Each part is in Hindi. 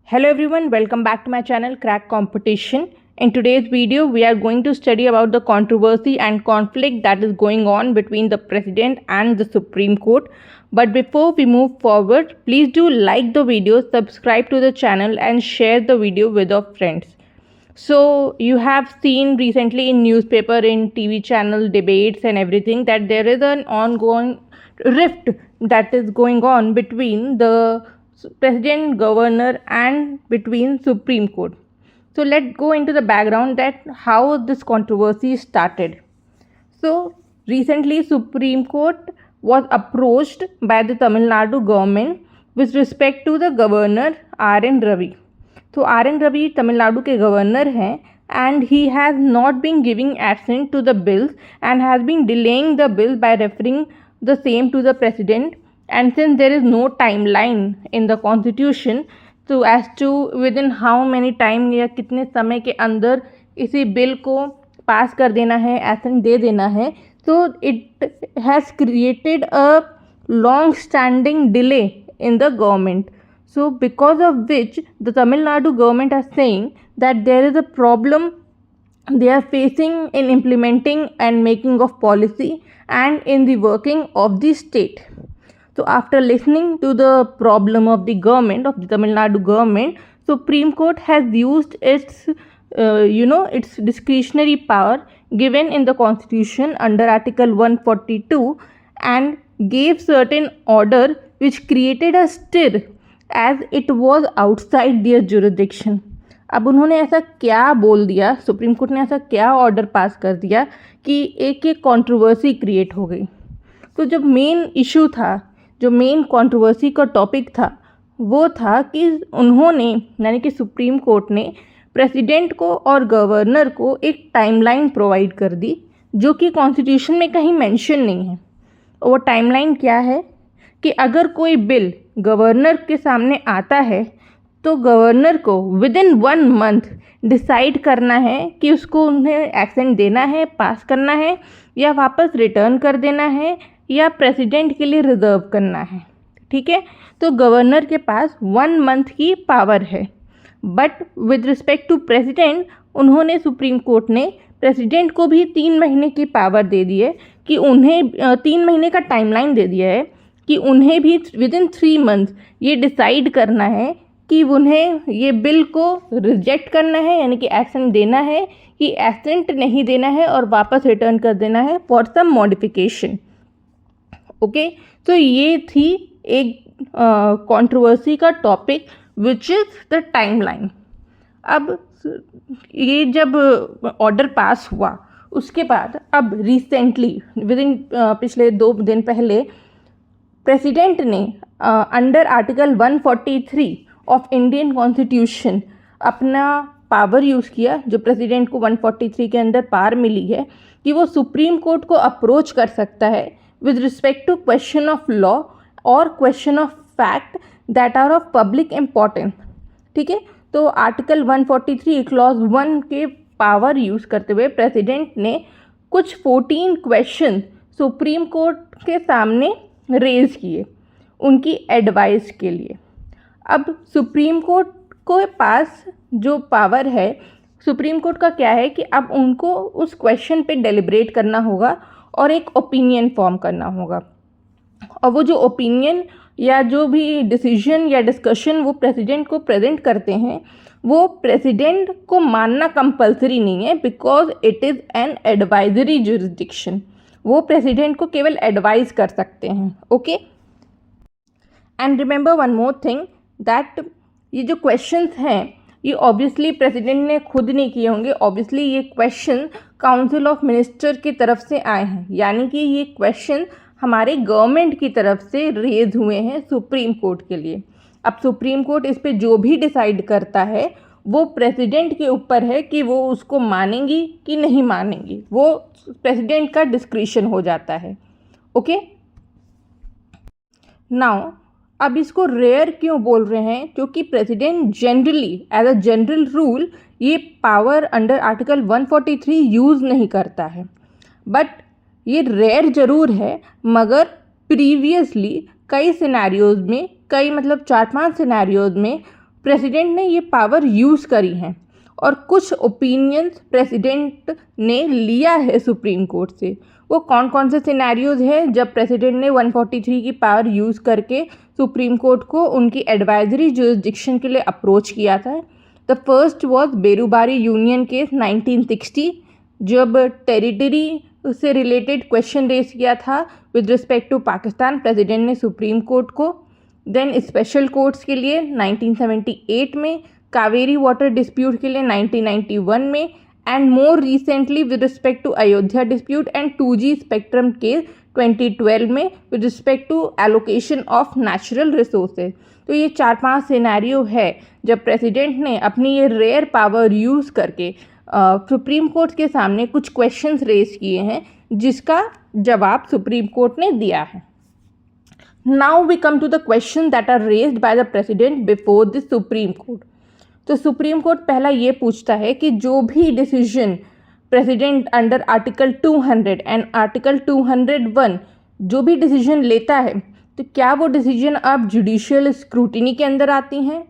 Hello everyone, welcome back to my channel Crack Competition. In today's video, we are going to study about the controversy and conflict that is going on between the President and the Supreme Court. But before we move forward, please do like the video, subscribe to the channel and share the video with your friends. So you have seen recently in newspaper, in TV channel debates and everything that there is an ongoing rift that is going on between the president, governor and between Supreme Court. So let's go into the background that how this controversy started. So recently Supreme Court was approached by the Tamil Nadu government with respect to the governor R.N. Ravi. तो R.N. Ravi तमिल नाडु के गवर्नर हैं and he has not been giving assent to the bills and has been delaying the bill by referring the same to the president. And since there is no timeline in the constitution तो as to within how many time या कितने समय के अंदर इसी बिल को पास कर देना है, एसेंट दे देना है, तो it has created a long standing delay in the government. So because of which the Tamil Nadu government are saying that there is a problem they are facing in implementing and making of policy and in the working of the state. So after listening to the problem of the government, of the Tamil Nadu government, Supreme Court has used its its discretionary power given in the constitution under Article 142 and gave certain order which created a stir as it was outside their jurisdiction. अब उन्होंने ऐसा क्या बोल दिया, सुप्रीम कोर्ट ने ऐसा क्या ऑर्डर पास कर दिया कि एक कंट्रोवर्सी क्रिएट हो गई. तो जब मेन इशू था, जो मेन कंट्रोवर्सी का टॉपिक था, वो था कि उन्होंने यानी कि सुप्रीम कोर्ट ने प्रेसिडेंट को और गवर्नर को एक टाइमलाइन प्रोवाइड कर दी जो कि कॉन्स्टिट्यूशन में कहीं मेंशन नहीं है. और वो टाइमलाइन क्या है कि अगर कोई बिल गवर्नर के सामने आता है तो गवर्नर को विद इन 1 मंथ डिसाइड करना है कि उसको उन्हें एक्सेंट देना है, पास करना है या वापस रिटर्न कर देना है या प्रेसिडेंट के लिए रिजर्व करना है. ठीक है, तो गवर्नर के पास 1 मंथ की पावर है. But with respect to president उन्होंने सुप्रीम कोर्ट ने प्रेसिडेंट को भी 3 महीने की पावर दे दी है कि उन्हें 3 महीने का टाइमलाइन दे दिया है कि उन्हें भी विद इन 3 मंथ ये डिसाइड करना है कि उन्हें ये बिल को रिजेक्ट करना है यानी कि एसेंट देना है कि एसेंट नहीं देना है और वापस रिटर्न कर देना है फॉर सम मॉडिफिकेशन. ओके, तो ये थी एक कंट्रोवर्सी का topic which is the timeline. अब ये जब ऑर्डर पास हुआ उसके बाद अब रिसेंटली विद इन पिछले 2 दिन पहले प्रेसिडेंट ने under article 143 of Indian constitution अपना पावर यूज़ किया, जो प्रेसिडेंट को 143 के अंदर पावर मिली है कि वो सुप्रीम कोर्ट को अप्रोच कर सकता है with respect to question of law और question of fact that are of public importance. ठीक है, तो आर्टिकल 143 क्लॉज 1 के पावर यूज़ करते हुए प्रेसिडेंट ने कुछ 14 क्वेश्चन सुप्रीम कोर्ट के सामने रेज किए उनकी एडवाइस के लिए. अब सुप्रीम कोर्ट के पास जो पावर है, सुप्रीम कोर्ट का क्या है कि अब उनको उस क्वेश्चन पे डेलिब्रेट करना होगा और एक ओपिनियन फॉर्म करना होगा. और वो जो ओपिनियन या जो भी डिसीजन या डिस्कशन वो प्रेसिडेंट को प्रेजेंट करते हैं वो प्रेसिडेंट को मानना कंपलसरी नहीं है because it is an advisory jurisdiction. वो प्रेसिडेंट को केवल एडवाइस कर सकते हैं. Okay, and remember one more thing that ये जो क्वेश्चंस हैं ये ऑब्वियसली प्रेसिडेंट ने खुद नहीं किए होंगे. ऑब्वियसली ये क्वेश्चन काउंसिल ऑफ मिनिस्टर की तरफ से आए हैं, यानी कि ये क्वेश्चन हमारे गवर्नमेंट की तरफ से रेज हुए हैं सुप्रीम कोर्ट के लिए. अब सुप्रीम कोर्ट इस पे जो भी डिसाइड करता है वो प्रेसिडेंट के ऊपर है कि वो उसको मानेंगी कि नहीं मानेंगी, वो प्रेसिडेंट का डिस्क्रिशन हो जाता है. ओके, नाउ अब इसको रेयर क्यों बोल रहे हैं, क्योंकि president generally as a general rule ये पावर अंडर आर्टिकल 143 यूज़ नहीं करता है. बट ये रेयर ज़रूर है, मगर प्रीवियसली कई सिनेरियोज़ में, कई मतलब 4-5 सिनेरियोज़ में प्रेसिडेंट ने ये पावर यूज़ करी हैं और कुछ ओपिनियंस प्रेसिडेंट ने लिया है सुप्रीम कोर्ट से। वो कौन कौन से सिनेरियोज है जब प्रेसिडेंट ने 143 की पावर यूज़ करके सुप्रीम कोर्ट को उनकी एडवाइजरी जुरिस्डिक्शन के लिए अप्रोच किया था। The first was Berubari union case 1960, जब टेरिटरी से रिलेटेड क्वेश्चन रेज किया था with respect to Pakistan president ने सुप्रीम कोर्ट को। देन स्पेशल कोर्ट्स के लिए 1978 में, कावेरी वाटर डिस्प्यूट के लिए 1991 में, and more recently with respect to Ayodhya dispute and 2G spectrum case 2012 में with respect to allocation of natural resources. तो ये 4-5 सिनेरियो है जब प्रेसिडेंट ने अपनी ये रेयर पावर यूज़ करके सुप्रीम कोर्ट के सामने कुछ क्वेश्चंस रेज किए हैं जिसका जवाब सुप्रीम कोर्ट ने दिया है। Now we come to the question that are raised by the president before the supreme court. तो सुप्रीम कोर्ट पहला ये पूछता है कि जो भी decision president under article 200 and article 201 जो भी डिसीजन लेता है, तो क्या वो डिसीजन अब जुडिशियल स्क्रूटिनी के अंदर आती हैं?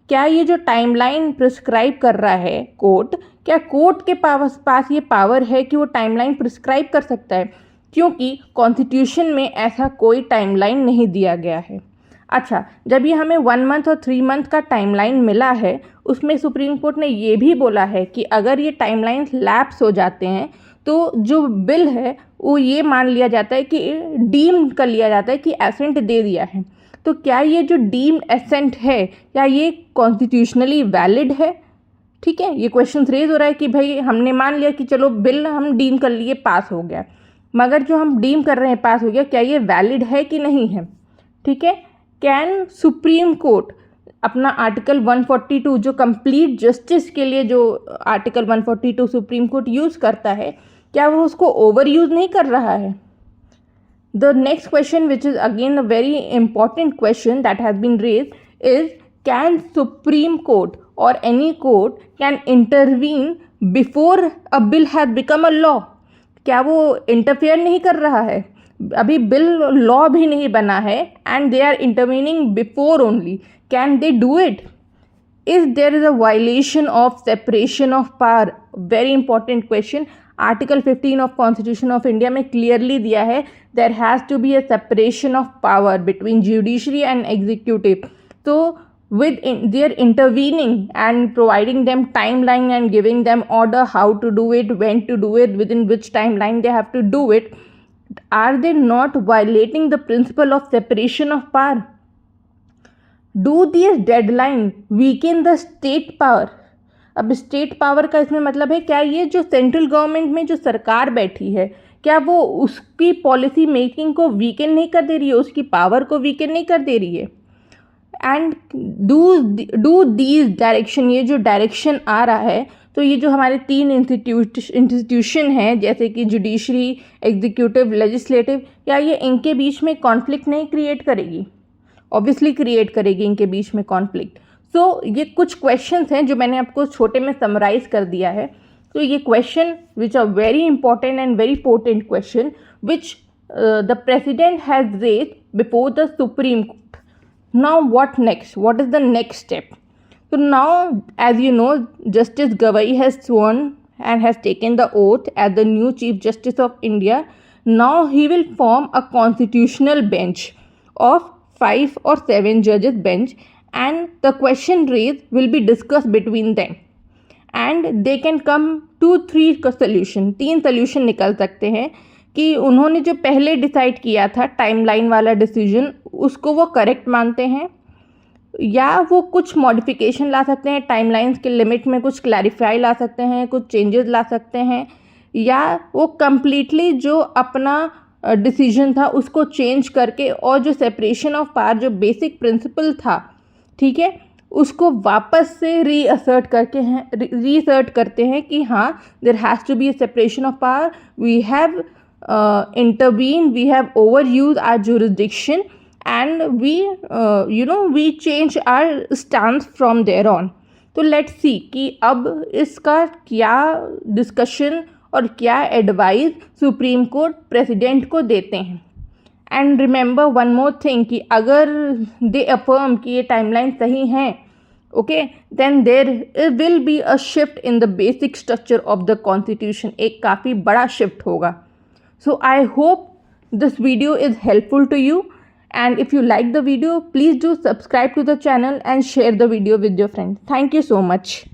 क्या ये जो टाइमलाइन प्रिस्क्राइब कर रहा है कोर्ट, क्या कोर्ट के पास ये पावर है कि वो टाइमलाइन प्रिस्क्राइब कर सकता है? क्योंकि कॉन्स्टिट्यूशन में ऐसा कोई टाइमलाइन नहीं दिया गया है। अच्छा, जब ये हमें 1 मंथ और 3 मंथ का टाइमलाइन मिला है, उसमें सुप्रीम कोर्ट ने ये भी बोला है कि अगर ये टाइमलाइंस लैप्स हो जाते हैं तो जो बिल है वो ये मान लिया जाता है कि डीम कर लिया जाता है कि एसेंट दे दिया है। तो क्या ये जो डीम्ड एसेंट है क्या ये कॉन्स्टिट्यूशनली वैलिड है? ठीक है, ये क्वेश्चन रेज हो रहा है कि भाई हमने मान लिया कि चलो बिल हम डीम कर लिए, पास हो गया, मगर जो हम डीम कर रहे हैं पास हो गया, क्या ये वैलिड है कि नहीं है? ठीक है, कैन सुप्रीम कोर्ट अपना आर्टिकल 142 जो कंप्लीट जस्टिस के लिए जो आर्टिकल 142 सुप्रीम कोर्ट यूज़ करता है, क्या वो उसको ओवर यूज़ नहीं कर रहा है? The next question, which is again a very important question that has been raised, is can Supreme Court or any court can intervene before a bill has become a law? क्या वो इंटरफेयर नहीं कर रहा है? अभी बिल लॉ भी नहीं बना है and they are intervening before only. Can they do it? Is there is a violation of separation of power? Very important question. Article 15 of constitution of India में क्लियरली दिया है there has to be a separation of power between judiciary and executive. तो with their intervening and providing them timeline and giving them order how to do it, when to do it, within which timeline they have to do it, are they not violating the principle of separation of power? Do these deadline weaken the state power? अब स्टेट पावर का इसमें मतलब है क्या ये जो सेंट्रल गवर्नमेंट में जो सरकार बैठी है क्या वो उसकी पॉलिसी मेकिंग को वीकन नहीं कर दे रही है, उसकी पावर को वीकन नहीं कर दे रही है? एंड डू दीज डायरेक्शन, ये जो डायरेक्शन आ रहा है तो ये जो हमारे 3 इंस्टीट्यूशन हैं जैसे कि जुडिशरी, एग्जीक्यूटिव, लेजिस्लेटिव, या ये इनके बीच में कॉन्फ्लिक्ट नहीं क्रिएट करेगी? ऑब्वियसली क्रिएट करेगी इनके बीच में कॉन्फ्लिक्ट। सो ये कुछ क्वेश्चंस हैं जो मैंने आपको छोटे में समराइज कर दिया है। तो ये question which are very important and very portent question which the president has raised before the supreme court. Now what next? What is the next step? So now, as you know, Justice Gavai has sworn and has taken the oath as the new Chief Justice of India. Now he will form a constitutional bench of 5 or 7 judges bench, and the question raised will be discussed between them. And they can come to 3 solution. 3 solution निकल सकते हैं कि उन्होंने जो पहले डिसाइड किया था टाइमलाइन वाला डिसीजन उसको वो करेक्ट मानते हैं, या वो कुछ मॉडिफिकेशन ला सकते हैं, टाइमलाइंस के लिमिट में कुछ क्लैरिफाई ला सकते हैं, कुछ चेंजेस ला सकते हैं, या वो कम्प्लीटली जो अपना डिसीजन था उसको चेंज करके और जो सेपरेशन ऑफ पावर जो बेसिक प्रिंसिपल था, ठीक है, उसको वापस से रीअसर्ट करते हैं कि हाँ there has to be a separation of power, we have intervened, we have overused our jurisdiction, and we change our stance from there on. तो let's see कि अब इसका क्या डिस्कशन और क्या एडवाइस सुप्रीम कोर्ट प्रेसिडेंट को देते हैं। And remember one more thing कि अगर दे अफर्म कि ये टाइमलाइन सही हैं okay, then there will be a shift in the basic structure of the constitution. एक काफ़ी बड़ा shift होगा. So I hope this video is helpful to you, and if you like the video, please do subscribe to the channel and share the video with your friends. Thank you so much.